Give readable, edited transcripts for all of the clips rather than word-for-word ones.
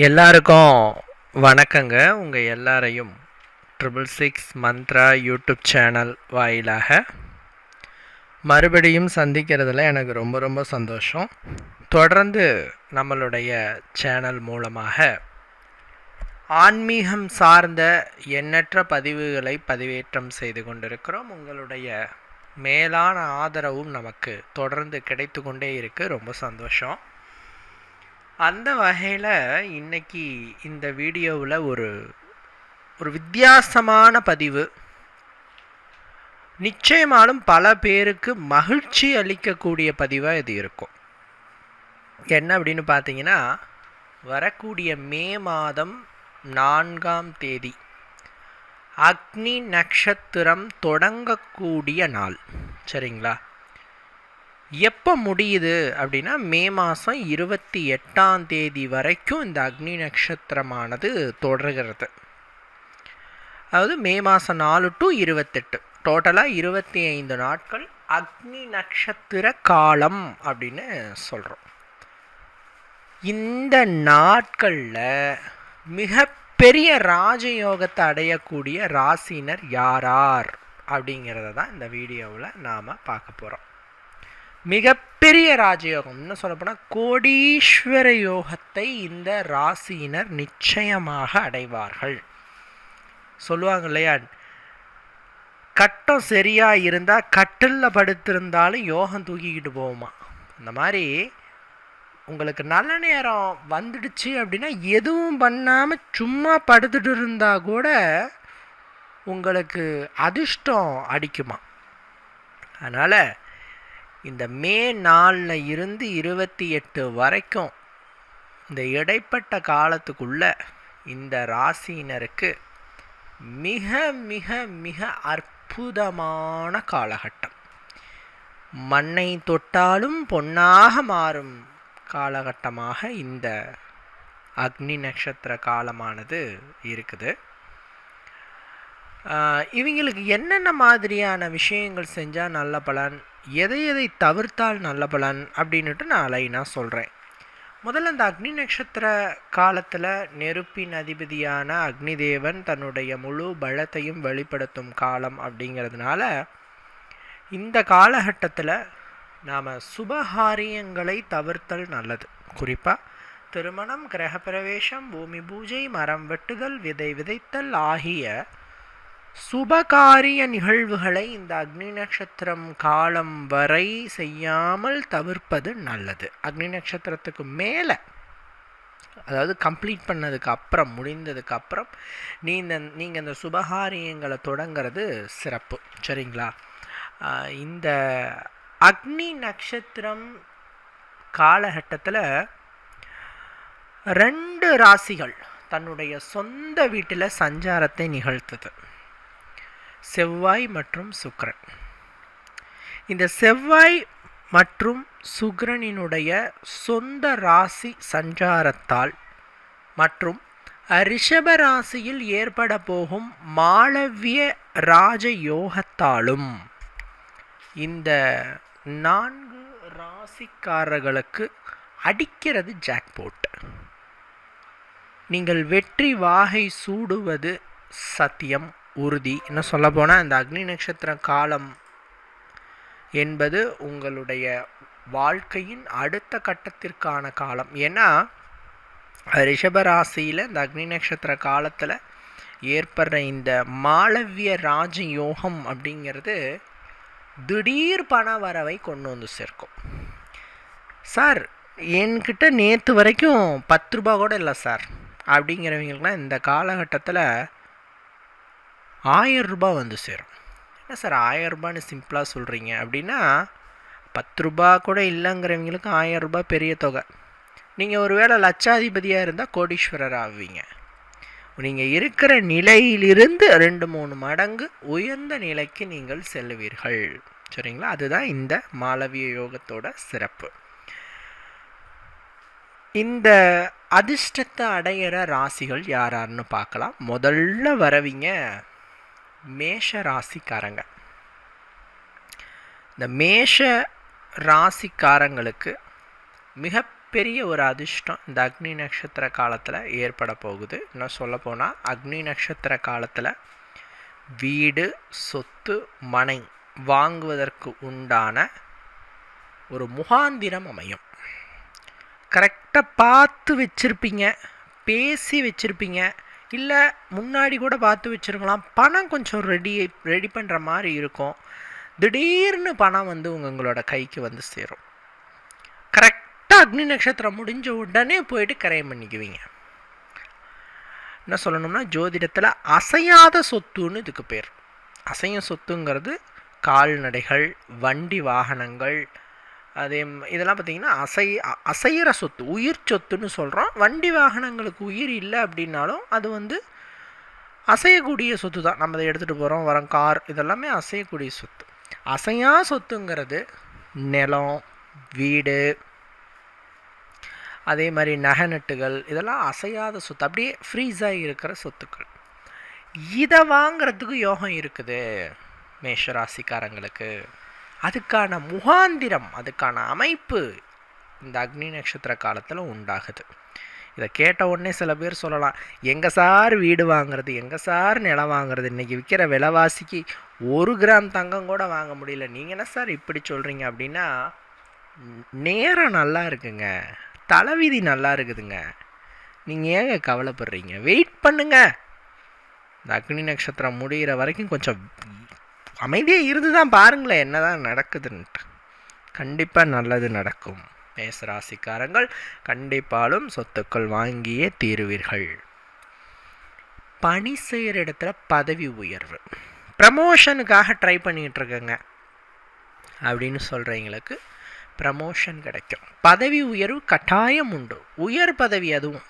எல்லாருக்கும் வணக்கங்க. உங்கள் எல்லாரையும் 666 மந்த்ரா யூடியூப் சேனல் வாயிலாக மறுபடியும் சந்திக்கிறதுல எனக்கு ரொம்ப ரொம்ப சந்தோஷம். தொடர்ந்து நம்மளுடைய சேனல் மூலமாக ஆன்மீகம் சார்ந்த எண்ணற்ற பதிவுகளை பதிவேற்றம் செய்து கொண்டிருக்கிறோம். உங்களுடைய மேலான ஆதரவும் நமக்கு தொடர்ந்து கிடைத்து கொண்டே இருக்குது. ரொம்ப சந்தோஷம். அந்த வகையில் இன்னைக்கு இந்த வீடியோவில் ஒரு வித்தியாசமான பதிவு, நிச்சயமாலும் பல பேருக்கு மகிழ்ச்சி அளிக்கக்கூடிய பதிவாக இது இருக்கும். என்ன அப்படின்னு பார்த்தீங்கன்னா, வரக்கூடிய மே மாதம் 4ஆம் தேதி அக்னி நட்சத்திரம் தொடங்கக்கூடிய நாள். சரிங்களா? எப்போ முடியுது அப்படின்னா, மே மாதம் 28ஆம் தேதி வரைக்கும் இந்த அக்னி நட்சத்திரமானது தொடர்கிறது. அதாவது மே மாதம் 4 to 28, டோட்டலாக 25 நாட்கள் அக்னி நட்சத்திர காலம் அப்படின்னு சொல்கிறோம். இந்த நாட்களில் மிகப்பெரிய ராஜயோகத்தை அடையக்கூடிய ராசினர் யாரார் அப்படிங்கிறத தான் இந்த வீடியோவில் நாம் பார்க்க போகிறோம். மிகப்பெரிய ராஜயோகம், இன்னும் சொல்லப்போனால் கோடீஸ்வர யோகத்தை இந்த ராசியினர் நிச்சயமாக அடைவார்கள். சொல்லுவாங்க இல்லையா, கட்டம் சரியாக இருந்தால் கட்டிலில் படுத்திருந்தாலும் யோகம் தூக்கிக்கிட்டு போகுமா. அந்த மாதிரி உங்களுக்கு நல்ல நேரம் வந்துடுச்சு அப்படின்னா எதுவும் பண்ணாமல் சும்மா படுத்துட்டு இருந்தால் கூட உங்களுக்கு அதிர்ஷ்டம் அடிக்குமா. அதனால் இந்த மே 4 இருந்து 28 வரைக்கும் இந்த இடைப்பட்ட காலத்துக்குள்ள இந்த ராசியினருக்கு மிக மிக மிக அற்புதமான காலகட்டம். மண்ணை தொட்டாலும் பொன்னாக மாறும் காலகட்டமாக இந்த அக்னி நட்சத்திர காலமானது இருக்குது. இவங்களுக்கு என்னென்ன மாதிரியான விஷயங்கள் செஞ்சால் நல்ல பலன், எதை தவிர்த்தால் நல்ல பலன் அப்படின்ட்டு நான் லைனாக சொல்கிறேன். முதல்ல இந்த அக்னி நட்சத்திர காலத்தில் நெருப்பின் அதிபதியான அக்னி தேவன் தன்னுடைய முழு பலத்தையும் வெளிப்படுத்தும் காலம் அப்படிங்கிறதுனால இந்த காலகட்டத்தில் நாம் சுபகாரியங்களை தவிர்த்தல் நல்லது. குறிப்பாக திருமணம், கிரகப்பிரவேசம், பூமி பூஜை, மரம் வெட்டுதல், விதை விதைத்தல் ஆகிய சுபகாரிய நிகழ்வுகளை இந்த அக்னி நட்சத்திரம் காலம் வரை செய்யாமல் தவிர்ப்பது நல்லது. அக்னி நட்சத்திரத்துக்கு மேலே, அதாவது கம்ப்ளீட் பண்ணதுக்கு அப்புறம், முடிந்ததுக்கு அப்புறம் நீங்கள் இந்த சுபகாரியங்களை தொடங்கிறது சிறப்பு. சரிங்களா? இந்த அக்னி நட்சத்திரம் காலகட்டத்தில் 2 ராசிகள் தன்னுடைய சொந்த வீட்டில் சஞ்சாரத்தை நிகழ்த்துது, செவ்வாய் மற்றும் சுக்கிரன். இந்த செவ்வாய் மற்றும் சுக்கிரனினுடைய சொந்த ராசி சஞ்சாரத்தால் மற்றும் ரிஷப ராசியில் ஏற்பட போகும் மாளவிய ராஜயோகத்தாலும் இந்த 4 ராசிக்காரர்களுக்கு அடிக்கிறது ஜாக்போட். நீங்கள் வெற்றி வாகை சூடுவது சத்தியம், உறுதி. என்ன சொல்ல போனால், இந்த அக்னி நட்சத்திர காலம் என்பது உங்களுடைய வாழ்க்கையின் அடுத்த கட்டத்திற்கான காலம். ஏன்னா ரிஷபராசியில் இந்த அக்னி நட்சத்திர காலத்தில் ஏற்படுற இந்த மாளவிய ராஜயோகம் அப்படிங்கிறது திடீர் பண வரவை கொண்டு வந்து சேர்க்கும். சார், என்கிட்ட நேற்று வரைக்கும் 10 ரூபா கூட இல்லை சார் அப்படிங்கிறவங்களுக்குலாம் இந்த காலகட்டத்தில் 1000 ரூபாய் வந்து சேரும். என்ன சார் 1000 ரூபான்னு சிம்பிளாக சொல்கிறீங்க அப்படின்னா, 10 ரூபா கூட இல்லைங்கிறவங்களுக்கு 1000 ரூபாய் பெரிய தொகை. நீங்கள் ஒரு வேளை லட்சாதிபதியாக இருந்தால் கோடீஸ்வரர் ஆவீங்க. நீங்கள் இருக்கிற நிலையிலிருந்து 2-3 மடங்கு உயர்ந்த நிலைக்கு நீங்கள் செல்லுவீர்கள். சரிங்களா? அதுதான் இந்த மாளவிய யோகத்தோட சிறப்பு. இந்த அதிர்ஷ்டத்தை அடையிற ராசிகள் யாராருன்னு பார்க்கலாம். முதல்ல வரவிங்க மேஷ ராசிக்காரங்க. இந்த மேஷ ராசிக்காரங்களுக்கு மிக மிகப்பெரிய ஒரு அதிர்ஷ்டம் இந்த அக்னி நட்சத்திர காலத்தில் ஏற்பட போகுது. இன்னும் சொல்லப்போனால் அக்னி நட்சத்திர காலத்தில் வீடு, சொத்து, மனை வாங்குவதற்கு உண்டான ஒரு முகாந்திரம் அமையும். கரெக்டாக பார்த்து வச்சுருப்பீங்க, பேசி வச்சுருப்பீங்க, இல்லை முன்னாடி கூட பார்த்து வச்சுருக்கலாம். பணம் கொஞ்சம் ரெடி பண்ணுற மாதிரி இருக்கும். திடீர்னு பணம் வந்து உங்களோட கைக்கு வந்து சேரும். கரெக்டாக அக்னி நட்சத்திரம் முடிஞ்ச உடனே போயிட்டு கரையம் பண்ணிக்குவீங்க. என்ன சொல்லணும்னா, ஜோதிடத்தில் அசையாத சொத்துன்னு இதுக்கு பேர். அசையும் சொத்துங்கிறது கால்நடைகள், வண்டி வாகனங்கள், அதே இதெல்லாம் பார்த்திங்கன்னா அசைகிற சொத்து, உயிர் சொத்துன்னு சொல்கிறோம். வண்டி வாகனங்களுக்கு உயிர் இல்லை அப்படின்னாலும் அது வந்து அசையக்கூடிய சொத்து தான். நம்ம அதை எடுத்துகிட்டு போகிறோம் வரோம், கார், இதெல்லாமே அசையக்கூடிய சொத்து. அசையா சொத்துங்கிறது நிலம், வீடு, அதே மாதிரி நகை நட்டுகள், இதெல்லாம் அசையாத சொத்து, அப்படியே ஃப்ரீஸாக இருக்கிற சொத்துக்கள். இதை வாங்கிறதுக்கு யோகம் இருக்குது மேஷராசிக்காரங்களுக்கு. அதுக்கான முகாந்திரம், அதுக்கான அமைப்பு இந்த அக்னி நட்சத்திர காலத்தில் உண்டாகுது. இதை கேட்ட உடனே சில பேர் சொல்லலாம், எங்கே சார் வீடு வாங்குறது, எங்கே சார் நிலம் வாங்குறது, இன்றைக்கி விற்கிற விலைவாசிக்கு 1 கிராம் தங்கம் கூட வாங்க முடியல, நீங்கள் என்ன சார் இப்படி சொல்கிறீங்க அப்படின்னா, நேரம் நல்லா இருக்குங்க, தலைவிதி நல்லா இருக்குதுங்க, நீங்கள் ஏங்க கவலைப்படுறீங்க, வெயிட் பண்ணுங்க. இந்த அக்னி நட்சத்திரம் முடிகிற வரைக்கும் கொஞ்சம் அமைதியாக இருந்து தான் பாருங்களேன் என்ன தான் நடக்குதுன்ட்டு. கண்டிப்பாக நல்லது நடக்கும். மேசராசிக்காரங்கள் கண்டிப்பாலும் சொத்துக்கள் வாங்கியே தீருவீர்கள். பணி செய்கிற இடத்துல பதவி உயர்வு, ப்ரமோஷனுக்காக ட்ரை பண்ணிகிட்டு இருக்கேங்க அப்படின்னு சொல்கிறவங்களுக்கு ப்ரமோஷன் கிடைக்கும். பதவி உயர்வு கட்டாயம் உண்டு. உயர் பதவி, அதுவும்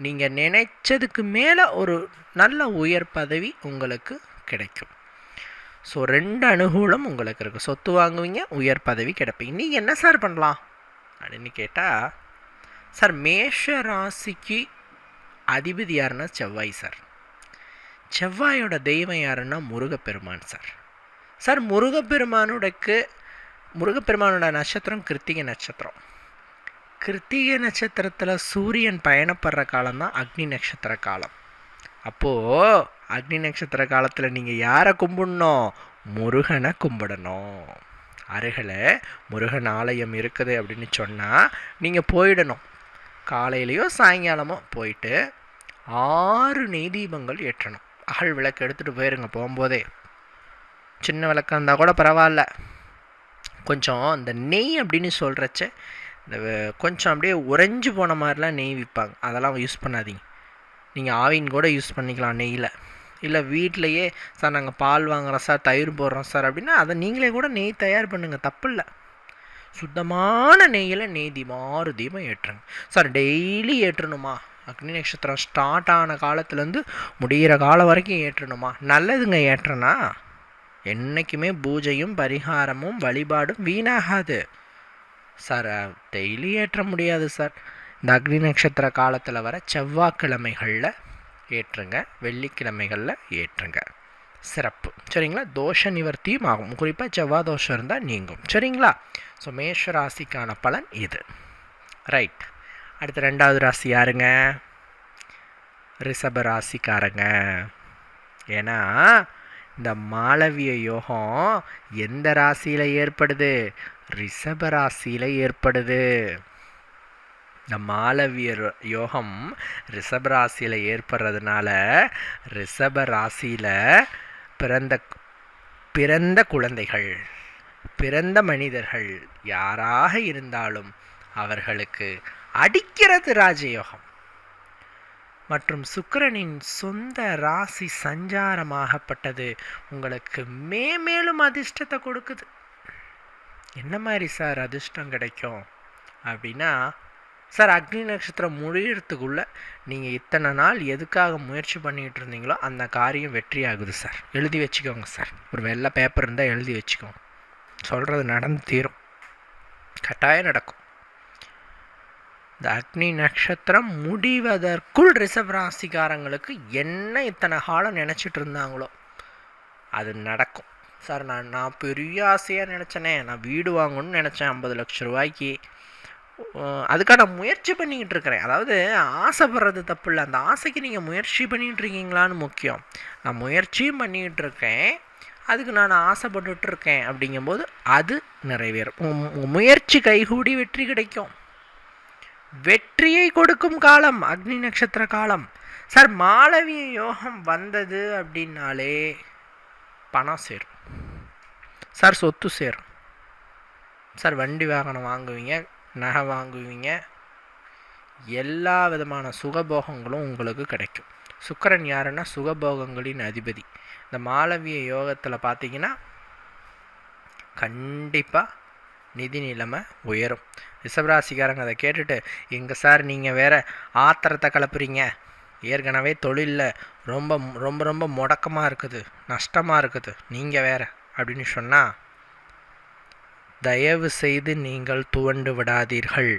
நீங்கள் நினைச்சதுக்கு மேலே ஒரு நல்ல உயர் பதவி உங்களுக்கு கிடைக்கும். ஸோ 2 அனுகூலம் உங்களுக்கு இருக்குது. சொத்து வாங்குவீங்க, உயர் பதவி கிடைப்பீங்க. நீங்கள் என்ன சார் பண்ணலாம் அப்படின்னு கேட்டால், சார் மேஷ ராசிக்கு அதிபதி யாருன்னா செவ்வாய் சார். செவ்வாயோட தெய்வம் யாருன்னா முருகப்பெருமான் சார். சார் முருகப்பெருமானோட நட்சத்திரம் கிருத்திகை நட்சத்திரம். கிருத்திகை நட்சத்திரத்தில் சூரியன் பயணப்படுற காலம்தான் அக்னி நட்சத்திர காலம். அப்போது அக்னி நட்சத்திர காலத்தில் நீங்கள் யாரை கும்பிடணும்? முருகனை கும்பிடணும். அருகில் முருகன் ஆலயம் இருக்குது அப்படின்னு சொன்னால் நீங்கள் போயிடணும். காலையிலையோ சாயங்காலமோ போயிட்டு 6 நெய் தீபங்கள் ஏற்றணும். அகல் விளக்கு எடுத்துகிட்டு போயிருங்க. போகும்போதே சின்ன விளக்கு இருந்தால் கூட பரவாயில்ல, கொஞ்சம் இந்த நெய் அப்படின்னு சொல்கிறச்ச இந்த கொஞ்சம் அப்படியே உறைஞ்சி போன மாதிரிலாம் நெய் விற்பாங்க, அதெல்லாம் யூஸ் பண்ணாதீங்க. நீங்கள் ஆவின் கூட யூஸ் பண்ணிக்கலாம் நெய்யில். இல்லை வீட்டிலையே சார் நாங்கள் பால் வாங்குகிறோம் சார், தயிர் போடுறோம் சார் அப்படின்னா அதை நீங்களே கூட நெய் தயார் பண்ணுங்கள், தப்பு இல்லை. சுத்தமான நெய்யில் நெய் தீபம் 6 தீபம் ஏற்றுங்க சார். டெய்லி ஏற்றணுமா? அக்னி நட்சத்திரம் ஸ்டார்ட் ஆன காலத்துலேருந்து முடிகிற காலம் வரைக்கும் ஏற்றணுமா? நல்லதுங்க ஏற்றனா. என்றைக்குமே பூஜையும் பரிகாரமும் வழிபாடும் வீணாகாது சார். டெய்லி ஏற்ற முடியாது சார். இந்த அக்னி நட்சத்திர காலத்தில் வர செவ்வாய்க்கிழமைகளில் ஏற்றுங்க, வெள்ளிக்கிழமைகளில் ஏற்றுங்க, சிறப்பு. சரிங்களா? தோஷ நிவர்த்தியும் ஆகும். குறிப்பாக செவ்வாய் தோஷம் இருந்தால் நீங்கும். சரிங்களா? ஸோ மேஷ ராசிக்கான பலன் இது. ரைட். அடுத்து 2வது ராசி யாருங்க? ரிஷப ராசிக்காரங்க. ஏன்னா இந்த மாளவிய யோகம் எந்த ராசியில் ஏற்படுது? ரிஷப ராசியில் ஏற்படுது. இந்த மாளவிய யோகம் ரிஷப ராசியில் ஏற்படுறதுனால ரிஷப ராசியில் பிறந்த குழந்தைகள், பிறந்த மனிதர்கள் யாராக இருந்தாலும் அவர்களுக்கு அடிக்கிறது ராஜயோகம். மற்றும் சுக்கிரனின் சொந்த ராசி சஞ்சாரமாகப்பட்டது உங்களுக்கு மேலும் அதிர்ஷ்டத்தை கொடுக்குது. என்ன மாதிரி சார் அதிர்ஷ்டம் கிடைக்கும் அப்படின்னா, சார் அக்னி நட்சத்திரம் முடியறதுக்குள்ளே நீங்கள் இத்தனை நாள் எதுக்காக முயற்சி பண்ணிகிட்டு இருந்தீங்களோ அந்த காரியம் வெற்றி ஆகுது சார். எழுதி வச்சுக்கோங்க சார். ஒரு வெள்ளை பேப்பர் இருந்தால் எழுதி வச்சுக்கோங்க. சொல்கிறது நடந்து தீரும், கட்டாயம் நடக்கும். இந்த அக்னி நட்சத்திரம் முடிவதற்குள் ரிஷப ராசிக்காரங்களுக்கு என்ன இத்தனை காலம் நினச்சிட்டு இருந்தாங்களோ அது நடக்கும் சார். நான் பெரிய ஆசையாக நினச்சேனே, நான் வீடு வாங்கணும்னு நினச்சேன் 50 லட்ச ரூபாய்க்கு, அதுக்காக நான் முயற்சி பண்ணிக்கிட்டு இருக்கிறேன். அதாவது ஆசைப்படுறது தப்பு இல்லை, அந்த ஆசைக்கு நீங்கள் முயற்சி பண்ணிக்கிட்டு இருக்கீங்களான்னு முக்கியம். நான் முயற்சியும் பண்ணிக்கிட்டு இருக்கேன், அதுக்கு நான் ஆசைப்பட்டுட்ருக்கேன். அப்படிங்கும்போது அது நிறைவேறும். முயற்சி கைகூடி வெற்றி கிடைக்கும். வெற்றியை கொடுக்கும் காலம் அக்னி நட்சத்திர காலம். சார் மாளவிய யோகம் வந்தது அப்படின்னாலே பணம் சேரும் சார், சொத்து சேரும் சார், வண்டி வாகனம் வாங்குவீங்க, நகை வாங்குவீங்க, எல்லா விதமான சுகபோகங்களும் உங்களுக்கு கிடைக்கும். சுக்கிரன் யாருன்னா சுகபோகங்களின் அதிபதி. இந்த மாளவிய யோகத்தில் பார்த்தீங்கன்னா கண்டிப்பாக நிதி நிலைமை உயரும். ரிஷபராசிக்காரங்க அதை கேட்டுட்டு, எங்கே சார் நீங்கள் வேறு ஆத்திரத்தை கலப்புறீங்க, ஏற்கனவே தொழிலில் ரொம்ப ரொம்ப ரொம்ப முடக்கமாக இருக்குது, நஷ்டமாக இருக்குது, நீங்கள் வேறு அப்படின்னு சொன்னால், தயவு செய்து நீங்கள் துவண்டு விடாதீர்கள்.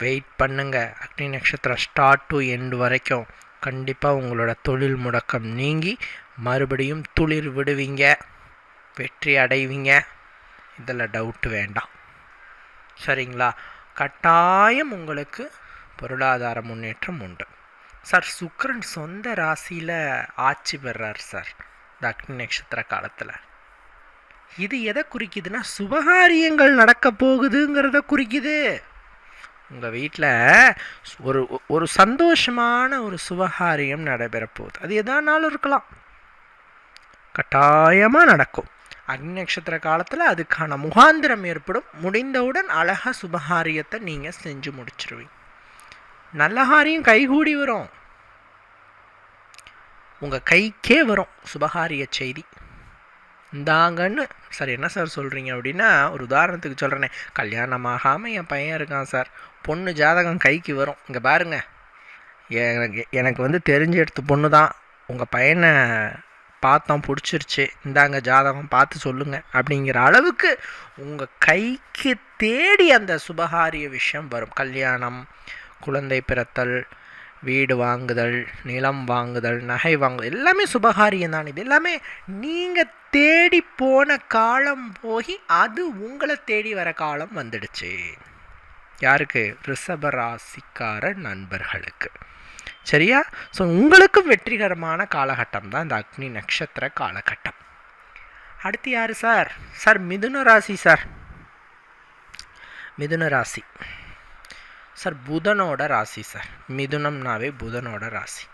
வெயிட் பண்ணுங்க. அக்னி நட்சத்திரம் ஸ்டார்ட் டு எண்டு வரைக்கும் கண்டிப்பாக உங்களோட தொழில் முடக்கம் நீங்கி மறுபடியும் துளிர் விடுவீங்க, வெற்றி அடைவீங்க. இதில் டவுட்டு வேண்டாம். சரிங்களா? கட்டாயம் உங்களுக்கு பொருளாதார முன்னேற்றம் உண்டு. சார் சுக்கிரன் சொந்த ராசியில் ஆட்சி பெறார் சார் இந்த அக்னி நட்சத்திர காலத்தில். இது எதை குறிக்குதுன்னா சுபகாரியங்கள் நடக்க போகுதுங்கிறத குறிக்குது. உங்கள் வீட்டில் ஒரு ஒரு சந்தோஷமான ஒரு சுபகாரியம் நடைபெற போகுது. அது எதானாலும் இருக்கலாம், கட்டாயமாக நடக்கும். அக்னி நட்சத்திர காலத்தில் அதுக்கான முகாந்திரம் ஏற்படும். முடிந்தவுடன் அழகாக சுபகாரியத்தை நீங்கள் செஞ்சு முடிச்சிருவீங்க. நல்ல காரியம் கைகூடி வரும், உங்கள் கைக்கே வரும் சுபகாரிய செய்தி. இந்தாங்கன்னு. சார் என்ன சார் சொல்கிறீங்க அப்படின்னா, ஒரு உதாரணத்துக்கு சொல்கிறேனே, கல்யாணம் ஆகாமல் என் பையன் இருக்கான் சார், பொண்ணு ஜாதகம் கைக்கு வரும், இங்கே பாருங்க, எனக்கு தெரிஞ்ச எடுத்த பொண்ணு தான், உங்கள் பையனை பார்த்தோம் பிடிச்சிருச்சு, இந்தாங்க ஜாதகம் பார்த்து சொல்லுங்கள் அப்படிங்கிற அளவுக்கு உங்கள் கைக்கு தேடி அந்த சுபகாரிய விஷயம் வரும். கல்யாணம், குழந்தை பிறத்தல், வீடு வாங்குதல், நிலம் வாங்குதல், நகை வாங்குதல், எல்லாமே சுபகாரியம் தான். இது எல்லாமே நீங்கள் தேடி போன காலம் போய் அது உங்களை தேடி வர காலம் வந்துடுச்சு. யாருக்கு? ரிஷபராசிக்கார நண்பர்களுக்கு. சரியா? ஸோ உங்களுக்கும் வெற்றிகரமான காலகட்டம் தான் இந்த அக்னி நட்சத்திர காலகட்டம். அடுத்து யார் சார்? சார் மிதுன ராசி. சார் மிதுன ராசி சார் புதனோட ராசி. சார் மிதுனம்னாவே புதனோட ராசி.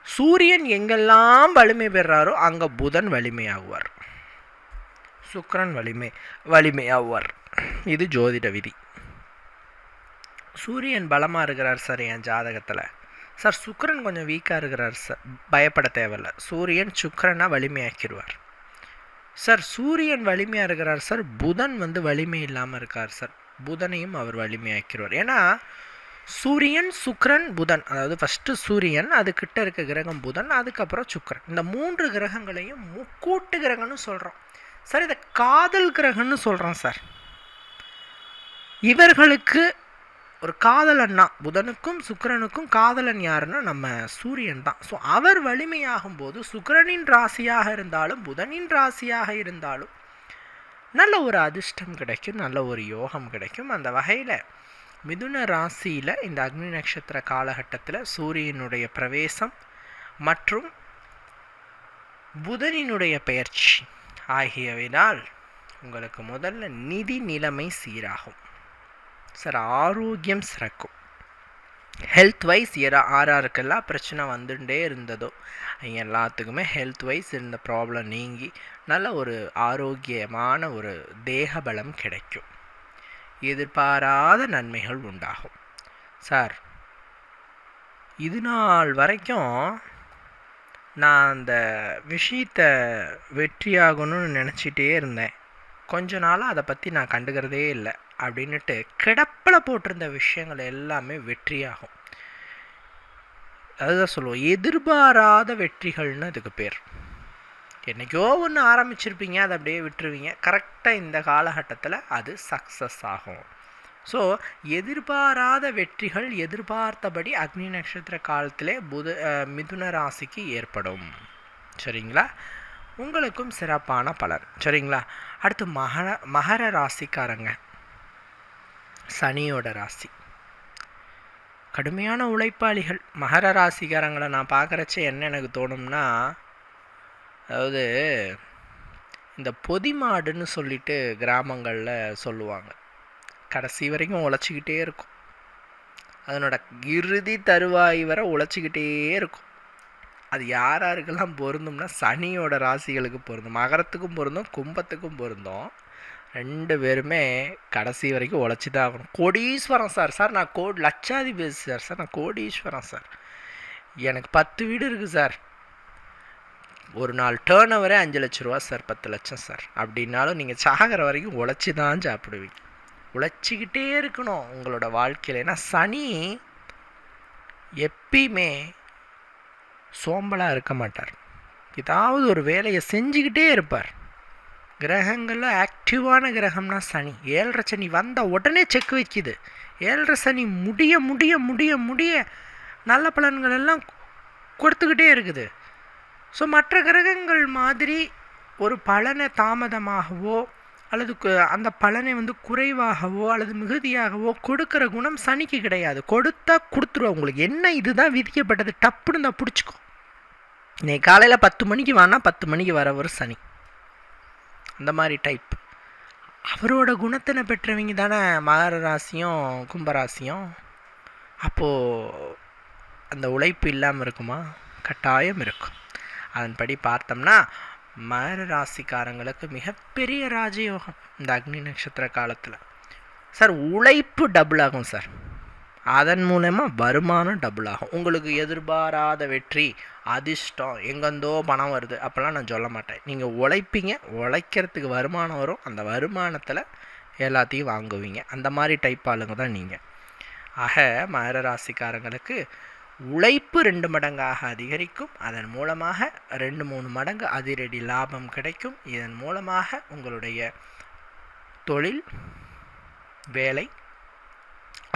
சூரியன் எங்கெல்லாம் வலிமை பெறாரோ அங்கே புதன் வலிமையாகுவார், சுக்கிரன் வலிமையாகுவார். இது ஜோதிட விதி. சூரியன் பலமாக இருக்கிறார் சார் என் ஜாதகத்தில். சார் சுக்கிரன் கொஞ்சம் வீக்காக இருக்கிறார் சார், பயப்பட தேவையில்லை, சூரியன் சுக்கிரனை வலிமையாக்கிடுவார். சார் சூரியன் வலிமையாக இருக்கிறார் சார், புதன் வலிமை இல்லாமல் இருக்கார் சார், புதனையும் அவர் வலிமையாக்கிடுவார். ஏன்னா சூரியன், சுக்கிரன், புதன், அதாவது ஃபஸ்ட்டு சூரியன், அதுக்கிட்ட இருக்க கிரகம் புதன், அதுக்கப்புறம் சுக்கிரன், இந்த 3 கிரகங்களையும் முக்கூட்டு கிரகம்னு சொல்கிறோம் சார். இதை காதல் கிரகம்னு சொல்கிறோம் சார். இவர்களுக்கு ஒரு காதலன்னா, புதனுக்கும் சுக்கிரனுக்கும் காதலன் யாருன்னா நம்ம சூரியன் தான். ஸோ அவர் வலிமையாகும் போது சுக்கிரனின் ராசியாக இருந்தாலும் புதனின் ராசியாக இருந்தாலும் நல்ல ஒரு அதிர்ஷ்டம் கிடைக்கும், நல்ல ஒரு யோகம் கிடைக்கும். அந்த வகையில் மிதுன ராசியில் இந்த அக்னி நட்சத்திர காலகட்டத்தில் சூரியனுடைய பிரவேசம் மற்றும் புதனினுடைய பெயர்ச்சி ஆகியவையினால் உங்களுக்கு முதல்ல நிதி நிலைமை சீராகும் சார், ஆரோக்கியம் சிறக்கும். ஹெல்த் வைஸ் யாருக்கெல்லாம் பிரச்சனை வந்துட்டே இருந்ததோ எல்லாத்துக்குமே ஹெல்த் வைஸ் இருந்த ப்ராப்ளம் நீங்கி நல்ல ஒரு ஆரோக்கியமான ஒரு தேகபலம் கிடைக்கும், எதிர்பாராத நன்மைகள் உண்டாகும். சார் இது நாள் வரைக்கும் நான் அந்த விஷயத்தை வெற்றியாகணும்னு நினச்சிட்டே இருந்தேன், கொஞ்ச நாளாக அதை பற்றி நான் கண்டுக்கிறதே இல்லை அப்படின்ட்டு கிடப்பில் போட்டிருந்த விஷயங்கள் எல்லாமே வெற்றியாகும். அதுதான் சொல்லுவோம், எதிர்பாராத வெற்றிகள்னு அதுக்கு பேர். என்றைக்கோ ஒன்று ஆரம்பிச்சிருப்பீங்க, அதை அப்படியே விட்டுருவீங்க, கரெக்டாக இந்த காலகட்டத்தில் அது சக்ஸஸ் ஆகும். ஸோ எதிர்பாராத வெற்றிகள் எதிர்பார்த்தபடி அக்னி நட்சத்திர காலத்திலே மிதுன ராசிக்கு ஏற்படும். சரிங்களா? உங்களுக்கும் சிறப்பான பலன். சரிங்களா? அடுத்து மகர ராசிக்காரங்க, சனியோட ராசி. கடுமையான உழைப்பாளிகள். மகர ராசிக்காரங்களை நான் பார்க்குறச்ச என்ன எனக்கு தோணும்னா, அதாவது இந்த பொதி மாடுன்னு சொல்லிட்டு கிராமங்களில் சொல்லுவாங்க. கடைசி வரைக்கும் உழைச்சிக்கிட்டே இருக்கும். அதனோட இறுதி தருவாய் வரை உழைச்சிக்கிட்டே இருக்கும். அது யாருக்கெல்லாம் பொருந்தும்னா சனியோட ராசிகளுக்கு பொருந்தும். மகரத்துக்கும் பொருந்தும், கும்பத்துக்கும் பொருந்தும். 2 பேருமே கடைசி வரைக்கும் உழைச்சி தான் ஆகணும். கோடீஸ்வரம் சார் நான் லட்சாதிபதி சார் நான் கோடீஸ்வரம் சார், எனக்கு 10 வீடு இருக்குது சார், ஒரு நாள் டேர்ன் ஓவரே 5 லட்ச ரூபா சார், 10 லட்சம் சார் அப்படின்னாலும் நீங்கள் சாகிற வரைக்கும் உழைச்சி தான் சாப்பிடுவீங்க. உழைச்சிக்கிட்டே இருக்கணும் உங்களோட வாழ்க்கையில். ஏன்னா சனி எப்பயுமே சோம்பலாக இருக்க மாட்டார். ஏதாவது ஒரு வேலையை செஞ்சுக்கிட்டே இருப்பார். கிரகங்களில் ஆக்டிவான கிரகம்னா சனி. 7.5 சனி வந்த உடனே செக் வைக்குது. 7.5 சனி முடிய முடிய முடிய முடிய நல்ல பலன்கள் எல்லாம் கொடுத்துக்கிட்டே இருக்குது. ஸோ மற்ற கிரகங்கள் மாதிரி ஒரு பலனை தாமதமாகவோ அல்லது அந்த பலனை குறைவாகவோ அல்லது மிகுதியாகவோ கொடுக்குற குணம் சனிக்கு கிடையாது. கொடுத்தா கொடுத்துருவோம். உங்களுக்கு என்ன இதுதான் விதிக்கப்பட்டது, டப்புன்னு தான் பிடிச்சிக்கோ. இன்னைக்கு காலையில் 10 மணிக்கு வானா 10 மணிக்கு வரவர் சனி. அந்த மாதிரி டைப். அவரோட குணத்தினை பெற்றவங்க தானே மகர ராசியும் கும்பராசியும். அப்போது அந்த உழைப்பு இல்லாமல் இருக்குமா? கட்டாயம் இருக்கும். அதன்படி பார்த்தோம்னா மகர ராசிக்காரங்களுக்கு மிகப்பெரிய ராஜயோகம் இந்த அக்னி நட்சத்திர காலத்தில். சார் உழைப்பு டபுள் ஆகும் சார், அதன் மூலமாக வருமானம் டபுள் ஆகும். உங்களுக்கு எதிர்பாராத வெற்றி, அதிர்ஷ்டம், எங்கேருந்தோ பணம் வருது அப்போல்லாம் நான் சொல்ல மாட்டேன். நீங்கள் உழைப்பீங்க, உழைக்கிறதுக்கு வருமானம் வரும், அந்த வருமானத்தில் எல்லாத்தையும் வாங்குவீங்க. அந்த மாதிரி டைப் ஆளுங்க தான் நீங்கள். ஆக மகர ராசிக்காரங்களுக்கு உழைப்பு 2 மடங்காக அதிகரிக்கும். அதன் மூலமாக 2-3 மடங்கு அதிரடி லாபம் கிடைக்கும். இதன் மூலமாக உங்களுடைய தொழில், வேலை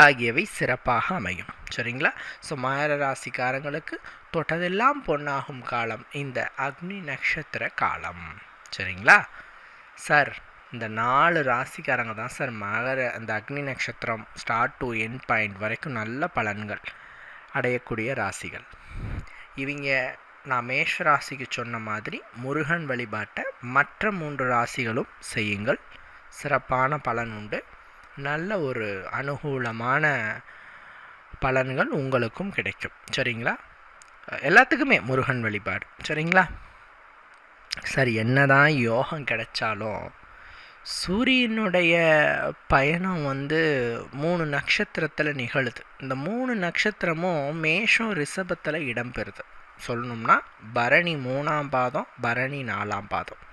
ஆகியவை சிறப்பாக அமையும். சரிங்களா? ஸோ மகர ராசிக்காரங்களுக்கு தொட்டதெல்லாம் பொன்னாகும் காலம் இந்த அக்னி நட்சத்திர காலம். சரிங்களா சார்? இந்த 4 ராசிக்காரங்க தான் சார் அந்த அக்னி நட்சத்திரம் ஸ்டார்ட் டு எண்ட் பாயிண்ட் வரைக்கும் நல்ல பலன்கள் அடையக்கூடிய ராசிகள். இவங்க நான் மேஷ ராசிக்கு சொன்ன மாதிரி முருகன் வழிபாட்டை மற்ற 3 ராசிகளும் செய்யுங்கள். சிறப்பான பலன் உண்டு. நல்ல ஒரு அனுகூலமான பலன்கள் உங்களுக்கும் கிடைக்கும். சரிங்களா? எல்லாத்துக்குமே முருகன் வழிபாடு. சரிங்களா? சரி, என்னதான் யோகம் கிடைச்சாலும் சூரியனுடைய பயணம் 3 நட்சத்திரத்தில் நிகழுது. இந்த 3 நட்சத்திரமும் மேஷம் ரிஷபத்தில் இடம்பெறுது. சொல்லணும்னா பரணி 3ஆம் பாதம், பரணி 4ஆம் பாதம்,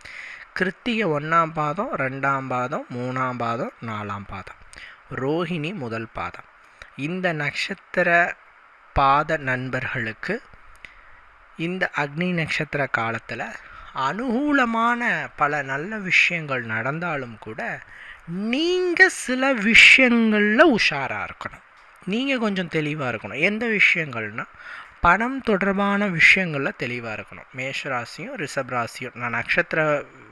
கிருத்திகை 1ஆம் பாதம், 2ஆம் பாதம், 3ஆம் பாதம், 4ஆம் பாதம், ரோஹிணி 1 பாதம். இந்த நட்சத்திர பாத நண்பர்களுக்கு இந்த அக்னி நட்சத்திர காலத்தில் அனுகூலமான பல நல்ல விஷயங்கள் நடந்தாலும் கூட நீங்கள் சில விஷயங்களில் உஷாராக இருக்கணும். நீங்கள் கொஞ்சம் தெளிவாக இருக்கணும். எந்த விஷயங்கள்னால் பணம் தொடர்பான விஷயங்களில் தெளிவாக இருக்கணும். மேஷராசியும் ரிஷபராசியும் நான் நட்சத்திர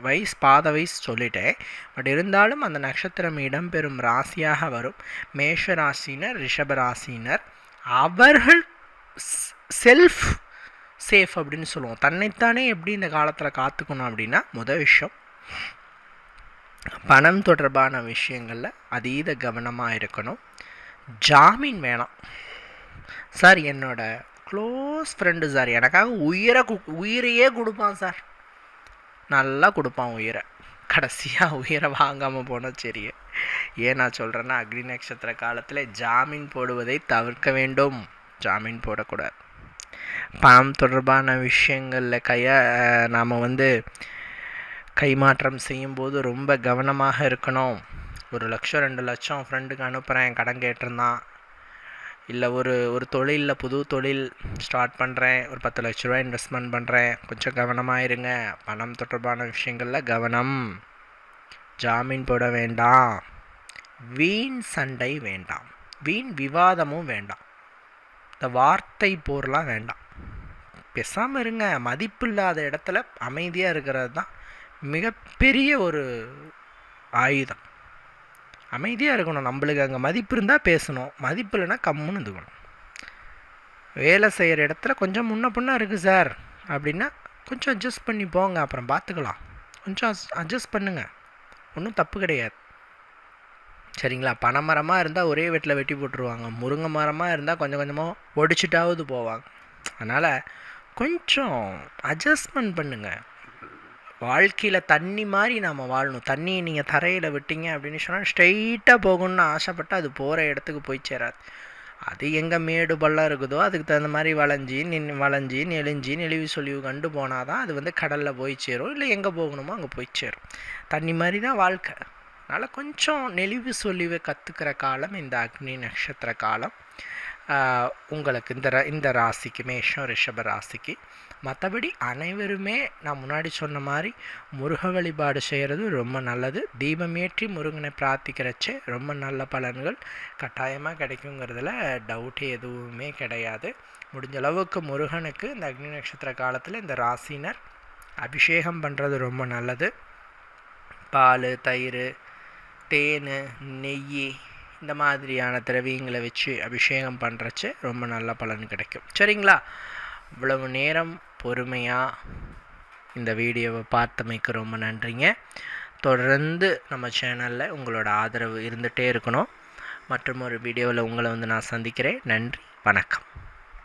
வைஸ் பாத வைஸ் சொல்லிட்டேன். பட் இருந்தாலும் அந்த நட்சத்திரம் இடம்பெறும் ராசியாக வரும் மேஷராசினர், ரிஷபராசினர். அவர்கள் செல்ஃப் சேஃப் அப்படின்னு சொல்லுவோம். தன்னைத்தானே எப்படி இந்த காலத்தில் காத்துக்கணும் அப்படின்னா, முதல் விஷயம் பணம் தொடர்பான விஷயங்களில் அதீத கவனமாக இருக்கணும். ஜாமீன் வேணாம் சார். என்னோட க்ளோஸ் ஃப்ரெண்டு சார் எனக்காக உயிரையே கொடுப்பான் சார், நல்லா கொடுப்பான் உயிரை. கடைசியாக உயிரை வாங்காமல் போனால் சரி. ஏன் நான் சொல்கிறேன்னா, அக்னி நட்சத்திர காலத்தில் ஜாமீன் போடுவதை தவிர்க்க வேண்டும். ஜாமீன் போடக்கூடாது. பணம் தொடர்பான விஷயங்களில் நாம் கைமாற்றம் செய்யும்போது ரொம்ப கவனமாக இருக்கணும். 1 லட்சம் 2 லட்சம் ஃப்ரெண்டுக்கு அனுப்புகிறேன், கடன் கேட்டிருந்தான். இல்லை ஒரு தொழிலில் புது தொழில் ஸ்டார்ட் பண்ணுறேன், ஒரு 10 லட்ச ரூபா இன்வெஸ்ட்மெண்ட் பண்ணுறேன், கொஞ்சம் கவனமாக இருங்க. பணம் தொடர்பான விஷயங்களில் கவனம். ஜாமீன் போட வேண்டாம். வீண் சண்டை வேண்டாம். வீண் விவாதமும் வேண்டாம். இந்த வார்த்தை போர்லாம் வேண்டாம். பேசாமல் இருங்க. மதிப்பு இல்லாத இடத்துல அமைதியாக இருக்கிறது தான் மிகப்பெரிய ஒரு ஆயுதம். அமைதியாக இருக்கணும். நம்மளுக்கு அங்கே மதிப்பு இருந்தால் பேசணும், மதிப்பு இல்லைன்னா கம்முன்னு இருந்துக்கணும். வேலை செய்கிற இடத்துல கொஞ்சம் முன்ன பின்ன இருக்குது சார் அப்படின்னா கொஞ்சம் அட்ஜஸ்ட் பண்ணி போங்க, அப்புறம் பார்த்துக்கலாம். கொஞ்சம் அட்ஜஸ்ட் பண்ணுங்கள், ஒன்றும் தப்பு கிடையாது. சரிங்களா? பனை மரமாக இருந்தால் ஒரே வெட்டில் வெட்டி போட்டுருவாங்க, முருங்கை மரமாக இருந்தால் கொஞ்சம் கொஞ்சமாக ஒடிச்சிட்டாவது போவாங்க. அதனால் கொஞ்சம் அட்ஜஸ்ட்மெண்ட் பண்ணுங்கள். வாழ்க்கையில் தண்ணி மாதிரி நாம் வாழணும். தண்ணியை நீங்கள் தரையில் விட்டீங்க அப்படின்னு சொன்னால் ஸ்ட்ரெயிட்டாக போகணுன்னு ஆசைப்பட்டு அது போகிற இடத்துக்கு போய் சேராது. அது எங்கே மேடு பள்ளம் இருக்குதோ அதுக்கு தகுந்த மாதிரி வளைஞ்சி நெளிவு சொலிவு கண்டு போனால் தான் அது கடலில் போய் சேரும், இல்லை எங்கே போகணுமோ அங்கே போய் சேரும். தண்ணி மாதிரி தான் வாழ்க்கை. அதனால் கொஞ்சம் நெளிவு சொலிவை கற்றுக்கிற காலம் இந்த அக்னி நட்சத்திர காலம் உங்களுக்கு இந்த ராசிக்கு, மேஷம் ரிஷப ராசிக்கு. மற்றபடி அனைவருமே நான் முன்னாடி சொன்ன மாதிரி முருக வழிபாடு செய்கிறது ரொம்ப நல்லது. தீபமேற்றி முருகனை பிரார்த்திக்கிறச்சே ரொம்ப நல்ல பலன்கள் கட்டாயமாக கிடைக்குங்கிறதுல டவுட்டு எதுவுமே கிடையாது. முடிஞ்ச அளவுக்கு முருகனுக்கு இந்த அக்னி நட்சத்திர காலத்தில் இந்த ராசினர் அபிஷேகம் பண்ணுறது ரொம்ப நல்லது. பால், தயிர், தேன், நெய் இந்த மாதிரியான திரவியங்களை வச்சு அபிஷேகம் பண்ணுறச்சு ரொம்ப நல்ல பலன் கிடைக்கும். சரிங்களா? இவ்வளவு நேரம் பொறுமையாக இந்த வீடியோவை பார்த்தமைக்கு ரொம்ப நன்றிங்க. தொடர்ந்து நம்ம சேனலில் உங்களோட ஆதரவு இருந்துகிட்டே இருக்கணும். மற்றும் ஒரு வீடியோவில் உங்களை நான் சந்திக்கிறேன். நன்றி, வணக்கம்.